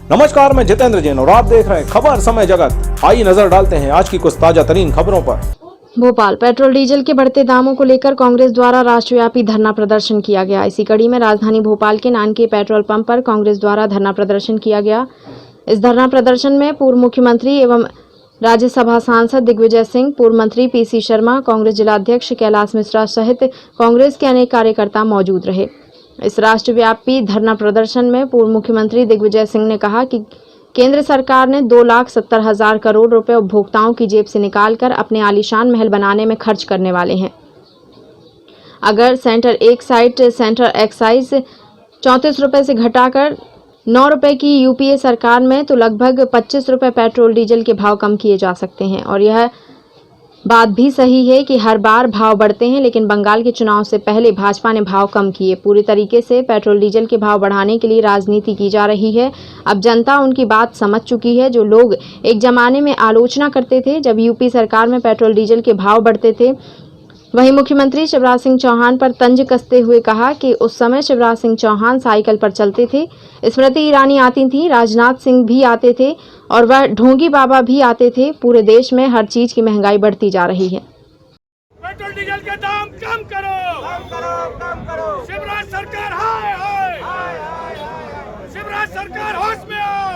नमस्कार, मैं जितेंद्र जैन और आप देख रहे हैं खबर समय जगत। आइए नजर डालते हैं आज की कुछ ताजा तरीन खबरों पर। भोपाल पेट्रोल डीजल के बढ़ते दामों को लेकर कांग्रेस द्वारा राष्ट्रव्यापी धरना प्रदर्शन किया गया। इसी कड़ी में राजधानी भोपाल के नानके पेट्रोल पंप पर कांग्रेस द्वारा धरना प्रदर्शन किया गया। इस धरना प्रदर्शन में पूर्व मुख्यमंत्री एवं राज्यसभा सांसद दिग्विजय सिंह, पूर्व मंत्री पीसी शर्मा, कांग्रेस जिलाध्यक्ष कैलाश मिश्रा सहित कांग्रेस के अनेक कार्यकर्ता मौजूद रहे। इस राष्ट्रव्यापी धरना प्रदर्शन में पूर्व मुख्यमंत्री दिग्विजय सिंह ने कहा कि केंद्र सरकार ने 2,70,000 करोड़ रुपए उपभोक्ताओं की जेब से निकालकर अपने आलीशान महल बनाने में खर्च करने वाले हैं। अगर सेंटर एक्साइज 34 रुपए से घटाकर 9 रुपए की यूपीए सरकार में तो लगभग 25 रुपए पेट्रोल डीजल के भाव कम किए जा सकते हैं। और यह बात भी सही है कि हर बार भाव बढ़ते हैं, लेकिन बंगाल के चुनाव से पहले भाजपा ने भाव कम किए। पूरी तरीके से पेट्रोल डीजल के भाव बढ़ाने के लिए राजनीति की जा रही है। अब जनता उनकी बात समझ चुकी है। जो लोग एक जमाने में आलोचना करते थे जब यूपी सरकार में पेट्रोल डीजल के भाव बढ़ते थे, वहीं मुख्यमंत्री शिवराज सिंह चौहान पर तंज कसते हुए कहा कि उस समय शिवराज सिंह चौहान साइकिल पर चलते थे, स्मृति ईरानी आती थी, राजनाथ सिंह भी आते थे और वह ढोंगी बाबा भी आते थे। पूरे देश में हर चीज की महंगाई बढ़ती जा रही है। पेट्रोल डीजल के दाम कम करो, कम करो, कम करो। शिवराज सरकार हाय हाय, शिवराज सरकार होश में आओ।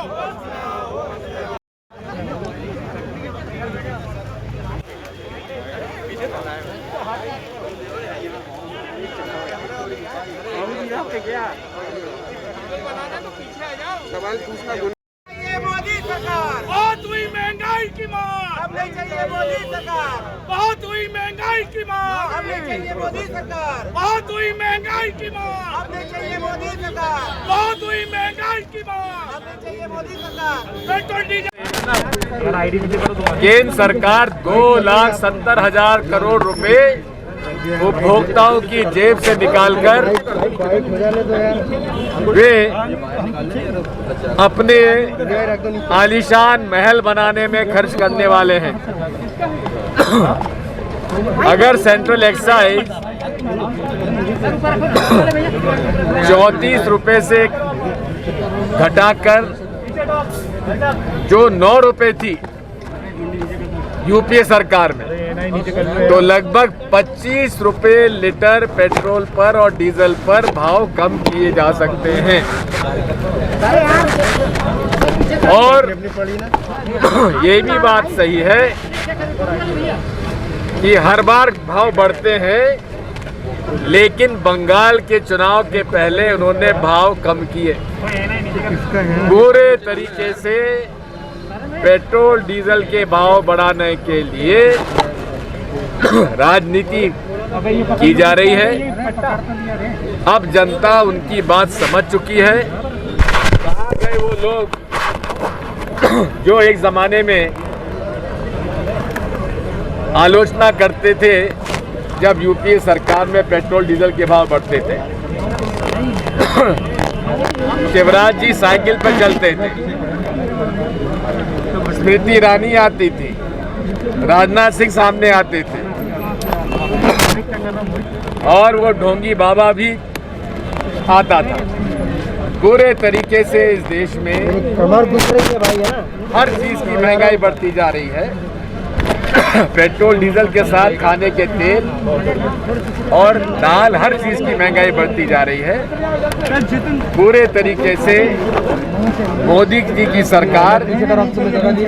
सवाल पूछना। ये मोदी सरकार बहुत हुई महंगाई की मार, अब नहीं चाहिए मोदी सरकार। बहुत हुई महंगाई की मार, अब नहीं चाहिए मोदी सरकार। बहुत हुई महंगाई की मार, अब नहीं चाहिए मोदी सरकार। बहुत हुई महंगाई की मार, अब नहीं चाहिए मोदी सरकार। पेट्रोल डीजल केंद्र सरकार 2,70,000 करोड़ रुपए उपभोक्ताओं की जेब से निकालकर वे अपने आलीशान महल बनाने में खर्च करने वाले हैं। अगर सेंट्रल एक्साइज 34 रुपए से घटाकर जो 9 रुपए थी यूपीए सरकार में, तो लगभग 25 रुपए लीटर पेट्रोल पर और डीजल पर भाव कम किए जा सकते हैं। और ये भी बात सही है कि हर बार भाव बढ़ते हैं, लेकिन बंगाल के चुनाव के पहले उन्होंने भाव कम किए। पूरे तरीके से पेट्रोल डीजल के भाव बढ़ाने के लिए राजनीति की जा रही है। अब जनता उनकी बात समझ चुकी है। कहाँ गए वो लोग जो एक जमाने में आलोचना करते थे जब यूपीए सरकार में पेट्रोल डीजल के भाव बढ़ते थे। शिवराज जी साइकिल पर चलते थे, स्मृति ईरानी आती थी, राजनाथ सिंह सामने आते थे और वो ढोंगी बाबा भी आता था। पूरे तरीके से इस देश में हर चीज की महंगाई बढ़ती जा रही है। पेट्रोल डीजल के साथ खाने के तेल और दाल, हर चीज की महंगाई बढ़ती जा रही है। पूरे तरीके से मोदी जी की सरकार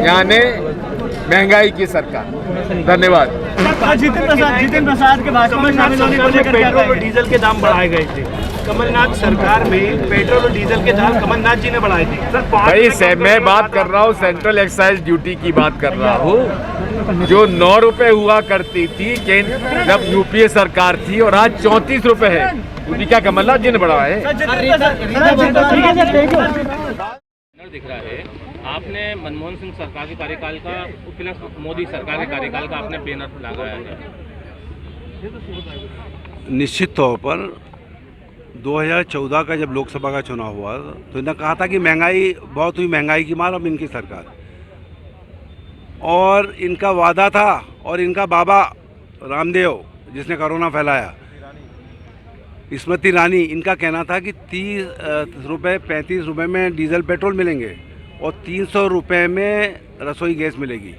यानी महंगाई की सरकार। धन्यवाद। जितेंद्र प्रसाद के भाषण में शामिल होने को लेकर पेट्रोल और डीजल के दाम बढ़ाए गए थे। कमलनाथ सरकार में पेट्रोल और डीजल के दाम कमलनाथ जी ने बढ़ाए थे। भाई मैं बात कर रहा हूँ सेंट्रल एक्साइज ड्यूटी की बात कर रहा हूँ, जो 9 रुपए हुआ करती थी जब यूपीए सरकार थी, और आज 34 रुपए है। ड्यूटी क्या कमलनाथ जी ने बढ़ाया है? दिख रहा है आपने मनमोहन सिंह सरकार के कार्यकाल का, मोदी सरकार के कार्यकाल का आपने बैनर लगाया है। निश्चित तौर पर 2014 का जब लोकसभा का चुनाव हुआ तो इन्होंने कहा था कि महंगाई बहुत हुई, महंगाई की मार अब इनकी सरकार, और इनका वादा था और इनका बाबा रामदेव जिसने कोरोना फैलाया, स्मृति ईरानी, इनका कहना था कि 30 रुपये 35 रुपये में डीजल पेट्रोल मिलेंगे। और 300 रुपये में रसोई गैस मिलेगी।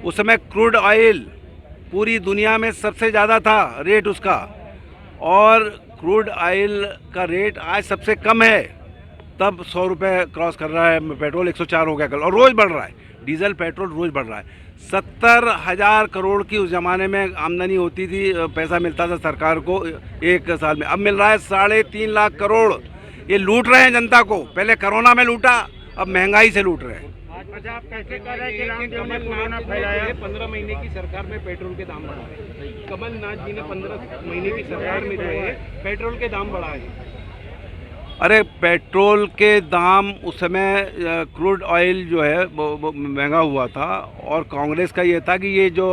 उस समय क्रूड ऑयल पूरी दुनिया में सबसे ज़्यादा था रेट उसका, और क्रूड ऑयल का रेट आज सबसे कम है। तब 100 रुपये क्रॉस कर रहा है, पेट्रोल 104 हो गया कल, और रोज़ बढ़ रहा है। डीजल पेट्रोल रोज़ बढ़ रहा है। 70,000 करोड़ की उस ज़माने में आमदनी होती थी, पैसा मिलता था सरकार को एक साल में। अब मिल रहा है 3.5 लाख करोड़। ये लूट रहे हैं जनता को। पहले कोरोना में लूटा, अब महंगाई से लूट रहे हैं। अच्छा, आप कैसे कह रहे हैं कि रामदेव ने कोरोना फैलाया? 15 महीने की सरकार में पेट्रोल के दाम बढ़ाए। कमलनाथ जी ने 15 महीने की सरकार में जो है पेट्रोल के दाम बढ़ाए। अरे पेट्रोल के दाम उस समय क्रूड ऑयल जो है वो महंगा हुआ था, और कांग्रेस का ये था कि ये जो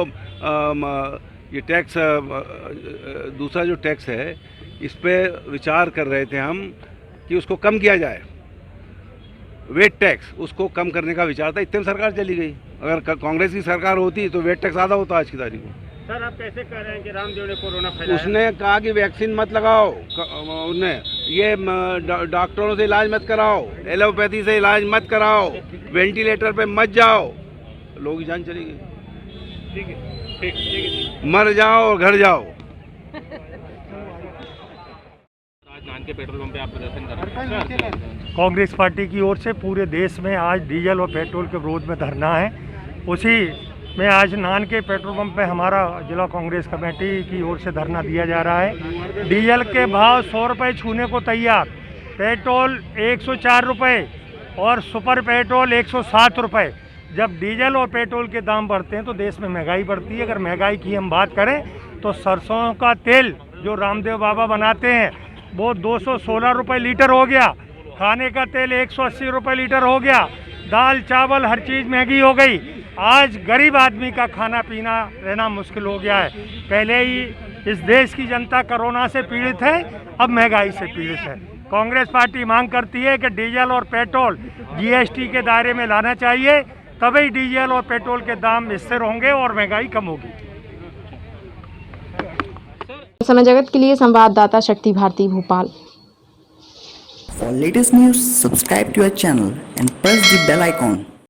ये टैक्स दूसरा जो टैक्स है इस पे विचार कर रहे थे हम कि उसको कम किया जाए। वेट टैक्स, उसको कम करने का विचार था। इतने में सरकार चली गई। अगर कांग्रेस की सरकार होती तो वेट टैक्स आधा होता आज की तारीख को। सर, आप कैसे कह रहे हैं कि रामदेव ने कोरोना फैलाया? उसने कहा कि वैक्सीन मत लगाओ, उन्होंने ये डॉक्टरों से इलाज मत कराओ, एलोपैथी से इलाज मत कराओ, वेंटिलेटर पे मत जाओ। लोगों की जान चली गई। ठीक है, ठीक है। मर जाओ और घर जाओ। आज नान के पेट्रोल पंप पे आप प्रदर्शन कर रहे हैं। कांग्रेस पार्टी की ओर से पूरे देश में आज डीजल और पेट्रोल के विरोध में धरना है। उसी में आज नान के पेट्रोल पंप पे हमारा जिला कांग्रेस कमेटी की ओर से धरना दिया जा रहा है। डीजल के भाव 100 रुपये छूने को तैयार, पेट्रोल 104 रुपये और सुपर पेट्रोल 107 रुपये। जब डीजल और पेट्रोल के दाम बढ़ते हैं तो देश में महंगाई बढ़ती है। अगर महंगाई की हम बात करें तो सरसों का तेल जो रामदेव बाबा बनाते हैं वो 216 रुपये लीटर हो गया। खाने का तेल 180 रुपये लीटर हो गया। दाल चावल हर चीज़ महंगी हो गई। आज गरीब आदमी का खाना पीना रहना मुश्किल हो गया है। पहले ही इस देश की जनता कोरोना से पीड़ित है, अब महंगाई से पीड़ित है। कांग्रेस पार्टी मांग करती है कि डीजल और पेट्रोल जीएसटी के दायरे में लाना चाहिए, तभी डीजल और पेट्रोल के दाम स्थिर होंगे और महंगाई कम होगी। समय जगत के लिए संवाददाता शक्ति Bharti, Bhopal. For latest news, subscribe to our channel and press the bell icon.